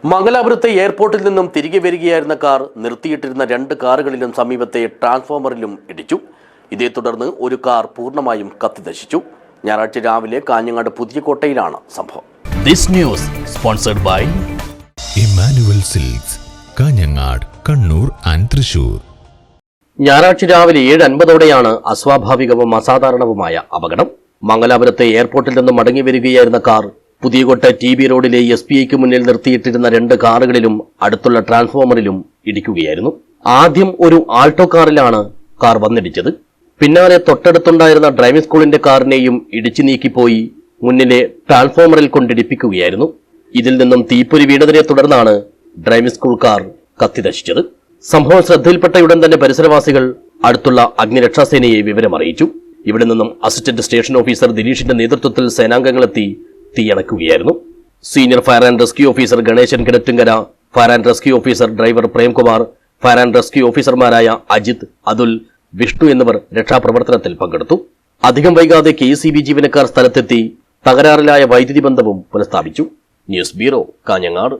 മംഗലാപുരത്തെ എയർപോർട്ടിൽ നിന്നും തിരികെ വരികയായിരുന്ന കാർ നിർത്തിയിട്ടിരുന്ന 2 കാറുകളിലും സമീപത്തെ ട്രാൻസ്ഫോമറിലും ഇടിച്ചു. ഇതേ തുടർന്ന് ഒരു കാർ പൂർണ്ണമായും കത്തിനശിച്ചു. ഞായറാഴ്ച രാവിലെ കാഞ്ഞങ്ങാട് പുതിയകോട്ടയിലാണ് സംഭവം. This news sponsored by Emmanuel Silks, Kanhangad, Kannur and Thrissur. ഞായറാഴ്ച രാവിലെ 7:50ഓടെയാണ് അസ്വാഭാവികവും അസാധാരണവുമായ അപകടം. മംഗലാപുരത്തെ എയർപോർട്ടിൽ നിന്നും മടങ്ങി വരികയായിരുന്ന കാർ പുതിയകോട്ട TB റോഡിലെ SBIക്ക് മുന്നിൽ നിർത്തിയിട്ടിരുന്ന 2 കാറുകളിലും അടുത്തുള്ള ട്രാൻസ്ഫോമറിലും ഇടിക്കുകയായിരുന്നു. ആദ്യം ഒരു ആൾട്ടോ കാറിലാണ് കാർ വന്നിടിച്ചത്. പിന്നാലെ തൊട്ടടുത്തുണ്ടായിരുന്ന ഡ്രൈവിംഗ് സ്കൂളിന്റെ കാറിനെയും ഇടിച്ചു നീക്കിപ്പോയി മുന്നിലെ ട്രാൻസ്ഫോമറിൽ കൊണ്ടിടിപ്പിക്കുകയായിരുന്നു. ഇതിൽ നിന്നും തീപ്പൊരി വീണതിനെ തുടർന്നാണ് ഡ്രൈവിംഗ് സ്കൂൾ കാർ കത്തിനശിച്ചത്. സംഭവം ശ്രദ്ധയിൽപ്പെട്ടയുടൻ തന്നെ പരിസരവാസികൾ അടുത്തുള്ള അഗ്നിരക്ഷാസേനയെ വിവരമറിയിച്ചു. ഇവിടെ നിന്നും അസിസ്റ്റന്റ് സ്റ്റേഷൻ ഓഫീസർ ദിലീഷിന്റെ നേതൃത്വത്തിൽ സേനാംഗങ്ങളെത്തി തീയണക്കുകയായിരുന്നു. Senior fire and rescue officer Ganesan Kidattunkara, fire and rescue officer driver Premkumar, fire and rescue ഓഫീസർമാരായ അജിത്, അതുൽ, വിഷ്ണു എന്നിവർ രക്ഷാപ്രവർത്തനത്തിൽ പങ്കെടുത്തു. അധികം വൈകാതെ KCB ജീവനക്കാർ സ്ഥലത്തെത്തി തകരാറിലായ വൈദ്യുതി ബന്ധവും പുനഃസ്ഥാപിച്ചു. News bureau, Kanhangad.